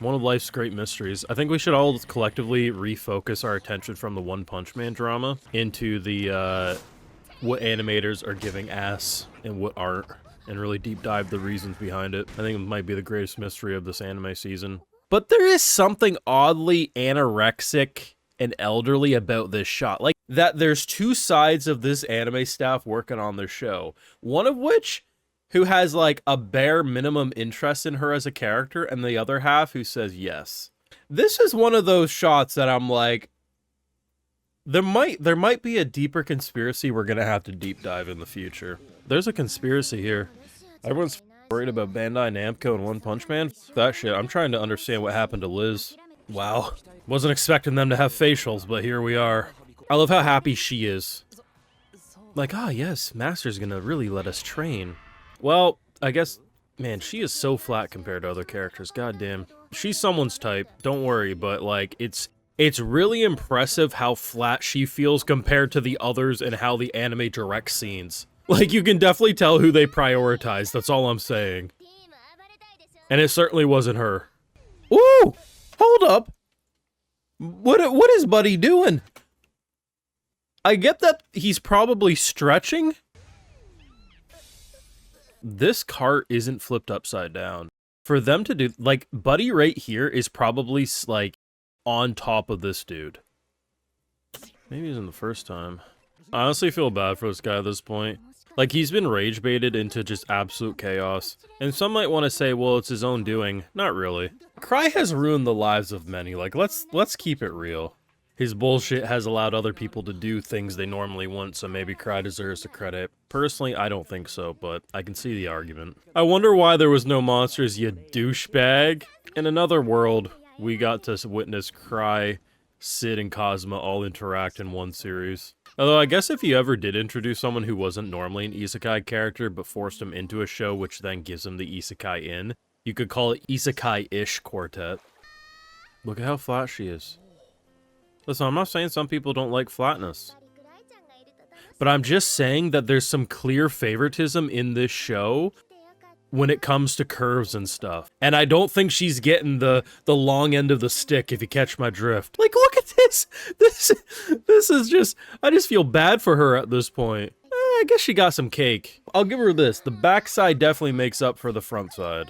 One of life's great mysteries. I think we should all collectively refocus our attention from the One Punch Man drama into the, what animators are giving ass and what aren't, and really deep dive the reasons behind it. I think it might be the greatest mystery of this anime season. But there is something oddly anorexic and elderly about this shot. Like, that there's two sides of this anime staff working on their show. One of which who has, like, a bare minimum interest in her as a character, and the other half who says yes. This is one of those shots that I'm like, there might be a deeper conspiracy we're gonna have to deep dive in the future. There's a conspiracy here. Everyone's worried about Bandai Namco and One Punch Man. That shit. I'm trying to understand what happened to Liz. Wow. Wasn't expecting them to have facials, but here we are. I love how happy she is. Like, ah, yes, Master's gonna really let us train. Well, I guess, man, she is so flat compared to other characters. Goddamn. She's someone's type. Don't worry, but, like, it's really impressive how flat she feels compared to the others and how the anime directs scenes. Like, you can definitely tell who they prioritize, that's all I'm saying. And it certainly wasn't her. Ooh! Hold up! What is Buddy doing? I get that he's probably stretching. This cart isn't flipped upside down. For them to do, like, Buddy right here is probably, like, on top of this dude. Maybe it isn't the first time. I honestly feel bad for this guy at this point. Like, he's been rage baited into just absolute chaos. And some might want to say, well, it's his own doing. Not really. Cry has ruined the lives of many. Like, let's keep it real. His bullshit has allowed other people to do things they normally wouldn't, so maybe Cry deserves the credit. Personally, I don't think so, but I can see the argument. I wonder why there was no monsters, you douchebag. In another world, we got to witness Cry, Sid, and Cosma all interact in one series. Although I guess if you ever did introduce someone who wasn't normally an isekai character, but forced him into a show which then gives him the isekai in, you could call it Isekai-ish Quartet. Look at how flat she is. Listen, I'm not saying some people don't like flatness. But I'm just saying that there's some clear favoritism in this show when it comes to curves and stuff. And I don't think she's getting the long end of the stick, if you catch my drift. Like, look at this! This is just... I just feel bad for her at this point. I guess she got some cake. I'll give her this. The backside definitely makes up for the front side.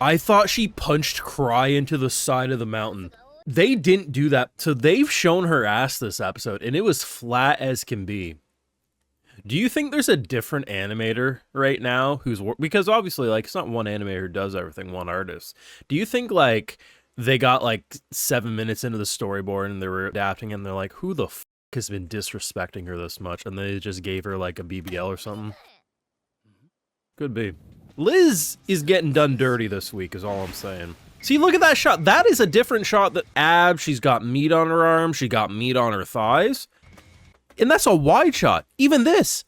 I thought she punched Cry into the side of the mountain. They didn't do that. So they've shown her ass this episode, and it was flat as can be. Do you think there's a different animator right now who's... Because obviously, like, it's not one animator who does everything, one artist. Do you think, like, they got, like, 7 minutes into the storyboard and they were adapting and they're like, who the f*** has been disrespecting her this much? And they just gave her, like, a BBL or something? Could be. Liz is getting done dirty this week is all I'm saying. See, look at that shot. That is a different shot than abs. She's got meat on her arms. She got meat on her thighs. And that's a wide shot. Even this.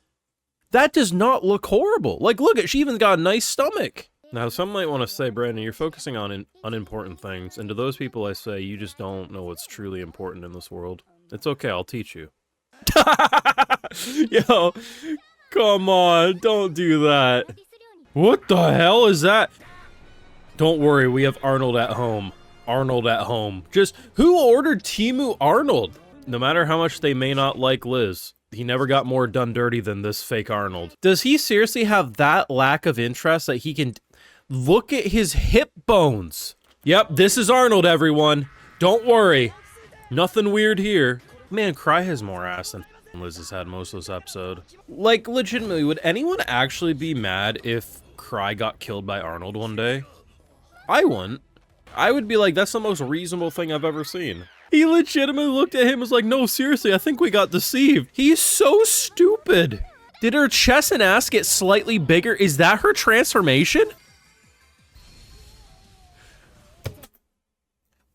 That does not look horrible. Like, look, she even got a nice stomach. Now, some might want to say, Brandon, you're focusing on unimportant things. And to those people, I say, you just don't know what's truly important in this world. It's okay, I'll teach you. Yo, come on, don't do that. What the hell is that? Don't worry, we have Arnold at home. Arnold at home. Just, who ordered Timu Arnold? No matter how much they may not like Liz, he never got more done dirty than this fake Arnold. Does he seriously have that lack of interest that he can... Look at his hip bones. Yep, this is Arnold, everyone. Don't worry. Nothing weird here. Man, Cry has more ass than Liz has had most of this episode. Like, legitimately, would anyone actually be mad if Cry got killed by Arnold one day? I wouldn't. I would be like, that's the most reasonable thing I've ever seen. He legitimately looked at him and was like, no, seriously, I think we got deceived. He's so stupid. Did her chest and ass get slightly bigger? Is that her transformation?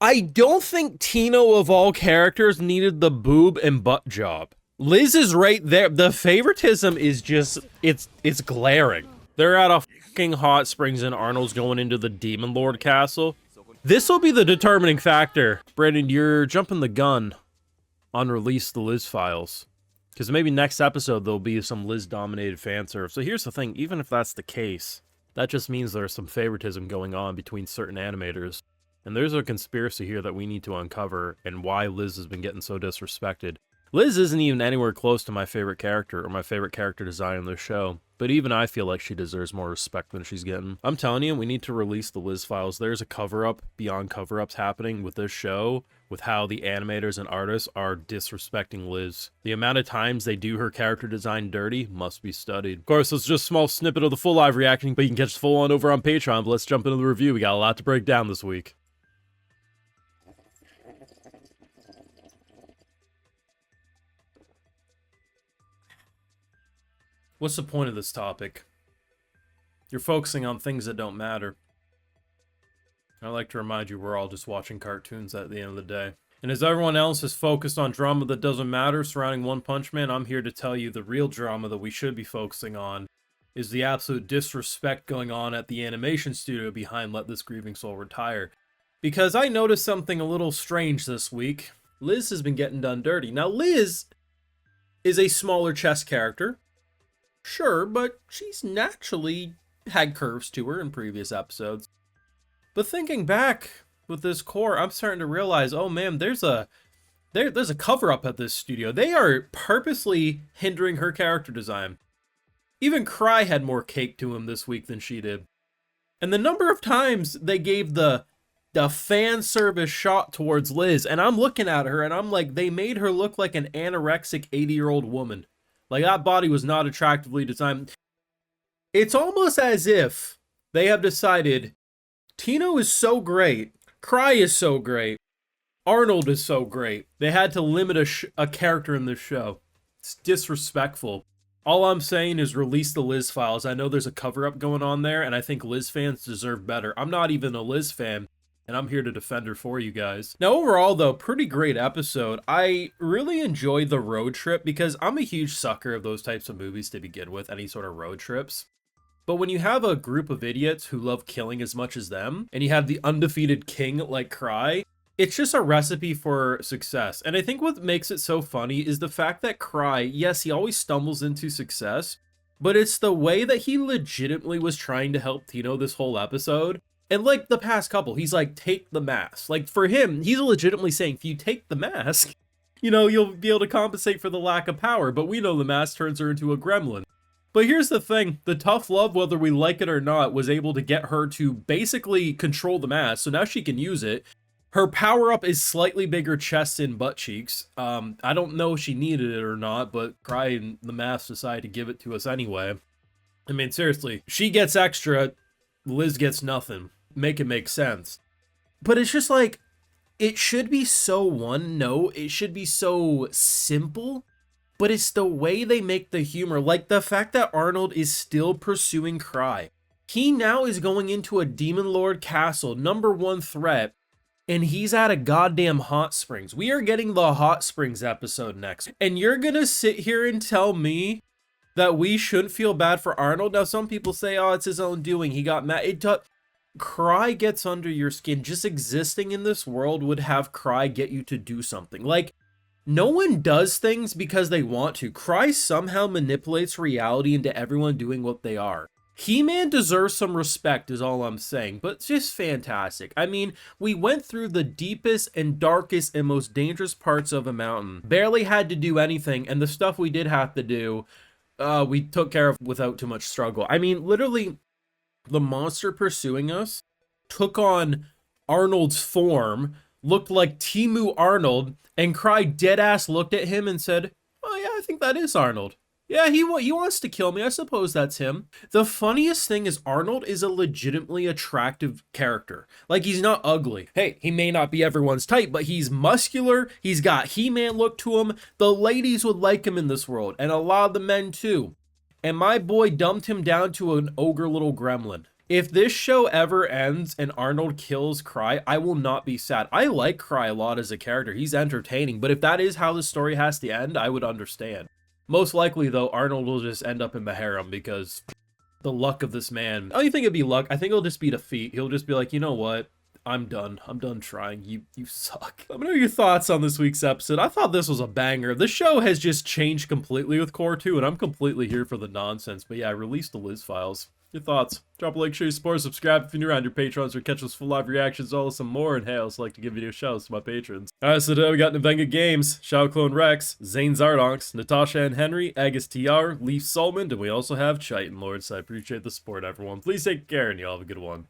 I don't think Tino, of all characters, needed the boob and butt job. Liz is right there. The favoritism is just, it's glaring. They're at a fucking hot springs and Arnold's going into the Demon Lord castle. This will be the determining factor. Brandon, you're jumping the gun on release the Liz files. Because maybe next episode there'll be some Liz-dominated fan serve. So here's the thing, even if that's the case, that just means there's some favoritism going on between certain animators. And there's a conspiracy here that we need to uncover and why Liz has been getting so disrespected. Liz isn't even anywhere close to my favorite character or my favorite character design in this show, but even I feel like she deserves more respect than she's getting. I'm telling you, we need to release the Liz files. There's a cover-up beyond cover-ups happening with this show, with how the animators and artists are disrespecting Liz. The amount of times they do her character design dirty must be studied. Of course, it's just a small snippet of the full live reacting, but you can catch the full one over on Patreon. But let's jump into the review. We got a lot to break down this week. What's the point of this topic? You're focusing on things that don't matter. I like to remind you we're all just watching cartoons at the end of the day. And as everyone else is focused on drama that doesn't matter surrounding One Punch Man, I'm here to tell you the real drama that we should be focusing on is the absolute disrespect going on at the animation studio behind Let This Grieving Soul Retire. Because I noticed something a little strange this week. Liz has been getting done dirty. Now, Liz is a smaller chess character. Sure, but she's naturally had curves to her in previous episodes. But thinking back with this core, I'm starting to realize, oh man, there's a cover-up at this studio. They are purposely hindering her character design. Even Cry had more cake to him this week than she did. And the number of times they gave the fan service shot towards Liz, and I'm looking at her and I'm like, they made her look like an anorexic 80-year-old woman. Like, that body was not attractively designed. It's almost as if they have decided, Tino is so great, Cry is so great, Arnold is so great. They had to limit a character in this show. It's disrespectful. All I'm saying is release the Liz files. I know there's a cover-up going on there, and I think Liz fans deserve better. I'm not even a Liz fan, and I'm here to defend her for you guys. Now, overall, though, pretty great episode. I really enjoyed the road trip because I'm a huge sucker of those types of movies to begin with, any sort of road trips. But when you have a group of idiots who love killing as much as them, and you have the undefeated king like Cry, it's just a recipe for success. And I think what makes it so funny is the fact that Cry, yes, he always stumbles into success, but it's the way that he legitimately was trying to help Tino this whole episode. And like the past couple, he's like, take the mask. Like for him, he's legitimately saying, if you take the mask, you know, you'll be able to compensate for the lack of power. But we know the mask turns her into a gremlin. But here's the thing, the tough love, whether we like it or not, was able to get her to basically control the mask. So now she can use it. Her power-up is slightly bigger chest and butt cheeks. I don't know if she needed it or not, but Cry and the mask decided to give it to us anyway. I mean, seriously, she gets extra, Liz gets nothing. Make it make sense. But it's just like, it should be so one note, it should be so simple, but it's the way they make the humor. Like the fact that Arnold is still pursuing Cry. He now is going into a Demon Lord castle, #1 threat, and he's at a goddamn hot springs. We are getting the hot springs episode next. And you're gonna sit here and tell me that we shouldn't feel bad for Arnold? Now, some people say, oh, it's his own doing. He got mad. Cry gets under your skin. Just existing in this world would have Cry get you to do something. Like, no one does things because they want to. Cry somehow manipulates reality into everyone doing what they are. He-Man deserves some respect is all I'm saying, but it's just fantastic. I mean, we went through the deepest and darkest and most dangerous parts of a mountain. Barely had to do anything, and the stuff we did have to do, we took care of without too much struggle. I mean, literally, the monster pursuing us took on Arnold's form, looked like Timu Arnold, and Cry deadass looked at him and said, oh yeah, I think that is Arnold. Yeah, he wants to kill me. I suppose that's him. The funniest thing is Arnold is a legitimately attractive character. Like, he's not ugly. Hey, he may not be everyone's type, but he's muscular. He's got He-Man look to him. The ladies would like him in this world, and a lot of the men too. And my boy dumped him down to an ogre little gremlin. If this show ever ends and Arnold kills Cry, I will not be sad. I like Cry a lot as a character. He's entertaining, but if that is how the story has to end, I would understand. Most likely, though, Arnold will just end up in the harem because the luck of this man. I don't think it'd be luck. I think it'll just be defeat. He'll just be like, you know what? I'm done. I'm done trying. You suck. Let me know your thoughts on this week's episode. I thought this was a banger. The show has just changed completely with Core 2, and I'm completely here for the nonsense. But yeah, I released the Liz files. Your thoughts? Drop a like, share your support, subscribe if you're new around your patrons, or catch those full live reactions, all of some more, and hey, I also like to give video shout-outs to my patrons. Alright, so today we got Navenga Games, Shao Clone Rex, Zane Zardonks, Natasha and Henry, Agus TR, Leaf Solmond, and we also have Chitin Lord, so I appreciate the support, everyone. Please take care, and y'all have a good one.